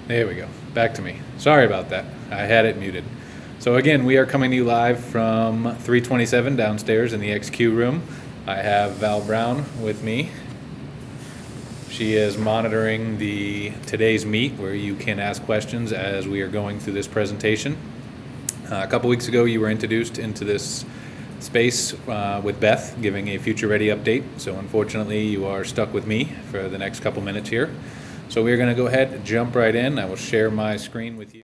There we go. Back to me. Sorry about that. I had it muted. So again, we are coming to you live from 327 downstairs in the XQ room. I have Val Brown with me. She is monitoring today's meet where you can ask questions as we are going through this presentation. A couple weeks ago, you were introduced into this space with Beth giving a Future Ready update. So unfortunately, you are stuck with me for the next couple minutes here. So we're going to go ahead and jump right in. I will share my screen with you.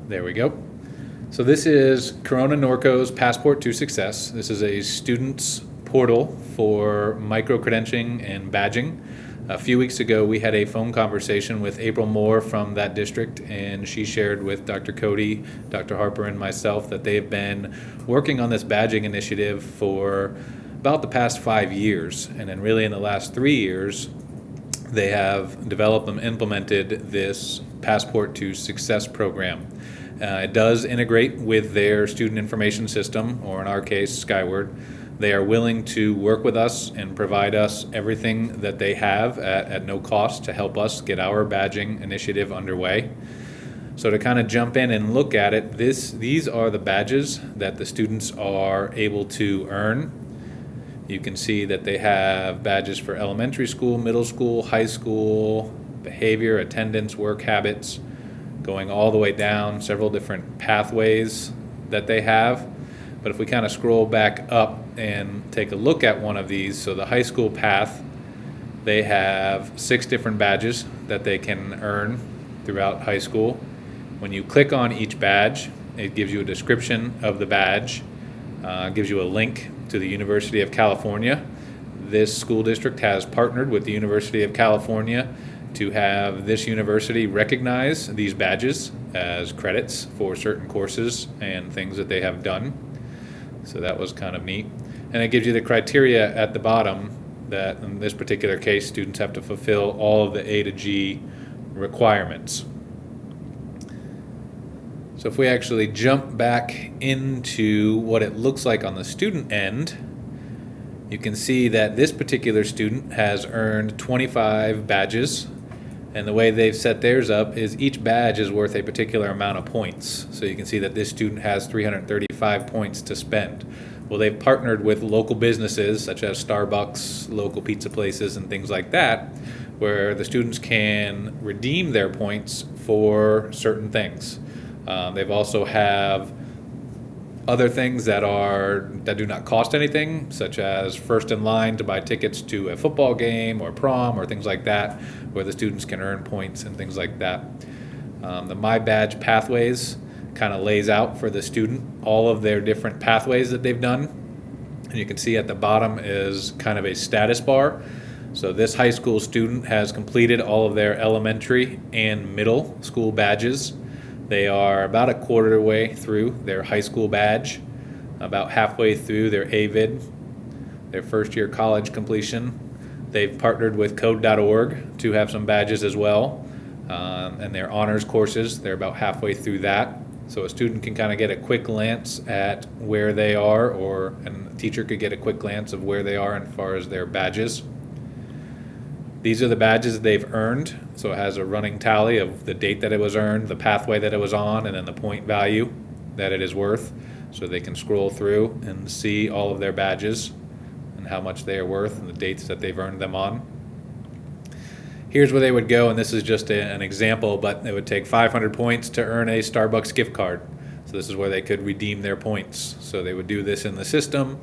There we go. So this is Corona Norco's Passport to Success. This is a student's portal for micro-credentialing and badging. A few weeks ago, we had a phone conversation with April Moore from that district, and she shared with Dr. Cody, Dr. Harper, and myself that they have been working on this badging initiative for about the past 5 years. And then really in the last 3 years, they have developed and implemented this Passport to Success program. It does integrate with their student information system, or in our case, Skyward. They are willing to work with us and provide us everything that they have at no cost to help us get our badging initiative underway. So to kind of jump in and look at it, these are the badges that the students are able to earn. You can see that they have badges for elementary school, middle school, high school, behavior, attendance, work habits, going all the way down, several different pathways that they have. But if we kind of scroll back up and take a look at one of these, so the high school path, they have 6 different badges that they can earn throughout high school. When you click on each badge, it gives you a description of the badge, gives you a link to the University of California. This school district has partnered with the University of California to have this university recognize these badges as credits for certain courses and things that they have done. So that was kind of neat. And it gives you the criteria at the bottom that in this particular case, students have to fulfill all of the A to G requirements. So if we actually jump back into what it looks like on the student end, you can see that this particular student has earned 25 badges. And the way they've set theirs up is each badge is worth a particular amount of points. So you can see that this student has 335 points to spend. Well, they've partnered with local businesses such as Starbucks, local pizza places, and things like that, where the students can redeem their points for certain things. They've also have other things that do not cost anything, such as first in line to buy tickets to a football game or prom or things like that, where the students can earn points and things like that. The My Badge Pathways kind of lays out for the student all of their different pathways that they've done. And you can see at the bottom is kind of a status bar. So this high school student has completed all of their elementary and middle school badges. They are about a quarter way through their high school badge, about halfway through their AVID, their first year college completion. They've partnered with code.org to have some badges as well, and their honors courses, they're about halfway through that. So a student can kind of get a quick glance at where they are, and a teacher could get a quick glance of where they are as far as their badges. These are the badges that they've earned. So it has a running tally of the date that it was earned, the pathway that it was on, and then the point value that it is worth. So they can scroll through and see all of their badges and how much they are worth and the dates that they've earned them on. Here's where they would go, and this is just an example, but it would take 500 points to earn a Starbucks gift card. So this is where they could redeem their points. So they would do this in the system,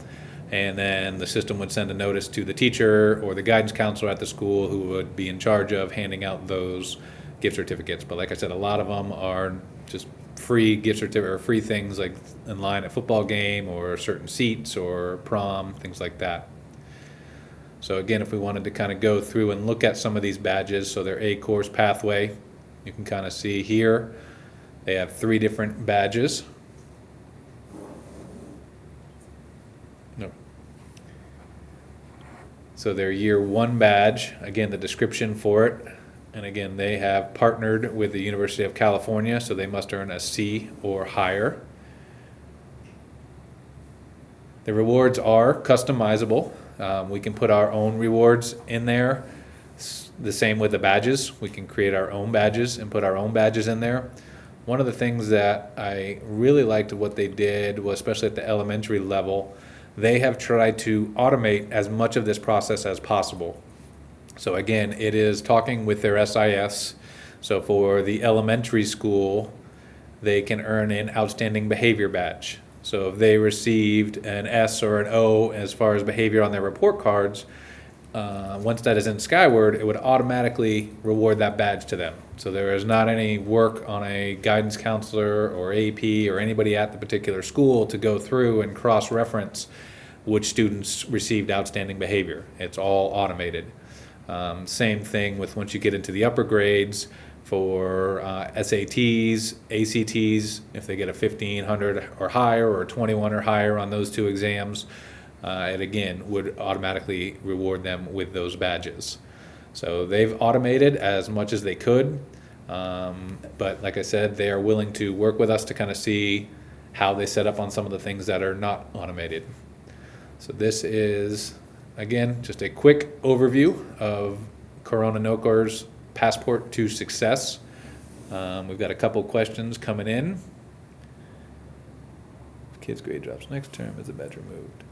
and then the system would send a notice to the teacher or the guidance counselor at the school who would be in charge of handing out those gift certificates. But like I said, a lot of them are just free gift certificate or free things like in line at football game or certain seats or prom, things like that. So again, if we wanted to kind of go through and look at some of these badges, so their A course pathway, you can kind of see here, they have 3 different badges. No. So their year 1 badge, again, the description for it, and again, they have partnered with the University of California, so they must earn a C or higher. The rewards are customizable. We can put our own rewards in there. The same with the badges. We can create our own badges and put our own badges in there. One of the things that I really liked what they did was, especially at the elementary level, they have tried to automate as much of this process as possible. So again, it is talking with their SIS. So for the elementary school, they can earn an outstanding behavior badge. So if they received an S or an O as far as behavior on their report cards, once that is in Skyward, it would automatically reward that badge to them. So there is not any work on a guidance counselor or AP or anybody at the particular school to go through and cross-reference which students received outstanding behavior. It's all automated. Same thing with once you get into the upper grades for SATs, ACTs, if they get a 1500 or higher or 21 or higher on those 2 exams, it again would automatically reward them with those badges. So they've automated as much as they could, but like I said, they are willing to work with us to kind of see how they set up on some of the things that are not automated. So this is, again, just a quick overview of Corona Nokor's Passport to Success. We've got a couple questions coming in. Kids' grade drops next term, is the badge removed?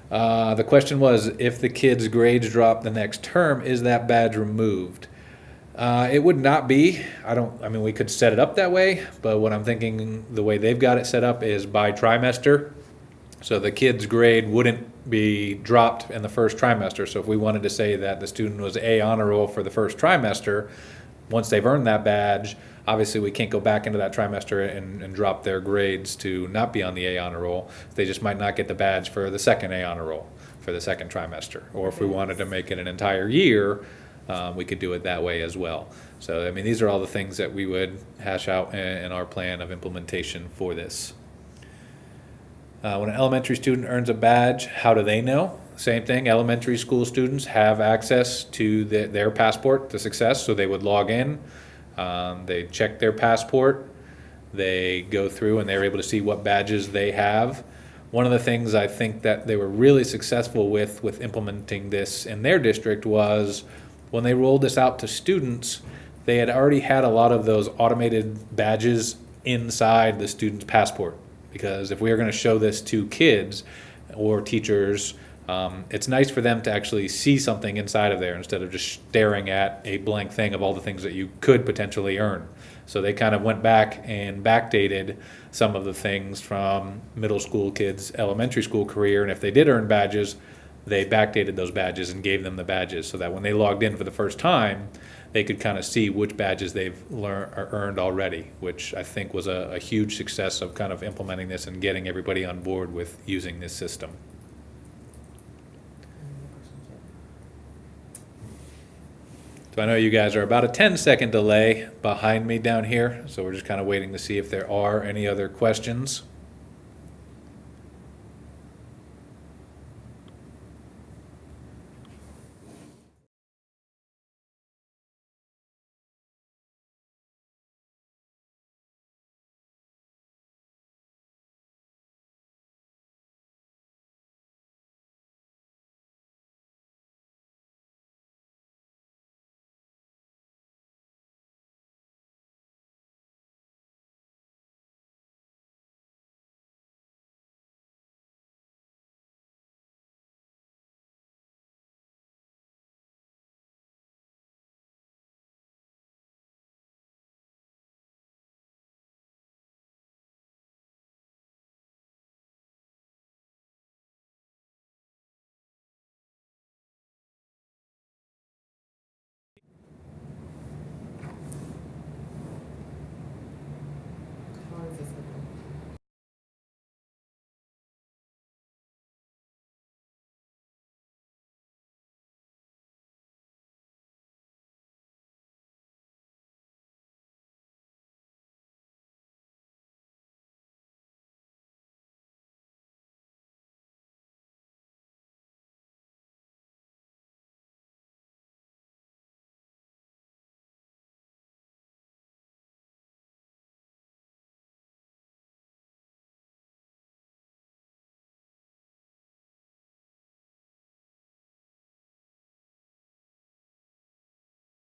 The question was, if the kids' grades drop the next term, is that badge removed? It would not be. I mean, we could set it up that way, but what I'm thinking, the way they've got it set up is by trimester. So the kid's grade wouldn't be dropped in the first trimester. So if we wanted to say that the student was A honor roll for the first trimester, once they've earned that badge, obviously we can't go back into that trimester and drop their grades to not be on the A honor roll. They just might not get the badge for the second A honor roll for the second trimester. Or if we wanted to make it an entire year, we could do it that way as well. So I mean, these are all the things that we would hash out in our plan of implementation for this. When an elementary student earns a badge, how do they know? Same thing, elementary school students have access to their passport to success, so they would log in, they check their passport, they go through and they're able to see what badges they have. One of the things I think that they were really successful with implementing this in their district was when they rolled this out to students, they had already had a lot of those automated badges inside the student's passport. Because if we are going to show this to kids or teachers, it's nice for them to actually see something inside of there instead of just staring at a blank thing of all the things that you could potentially earn. So they kind of went back and backdated some of the things from middle school kids' elementary school career, and if they did earn badges, they backdated those badges and gave them the badges so that when they logged in for the first time, they could kind of see which badges they've earned already, which I think was a huge success of kind of implementing this and getting everybody on board with using this system. So I know you guys are about a 10-second delay behind me down here, so we're just kind of waiting to see if there are any other questions.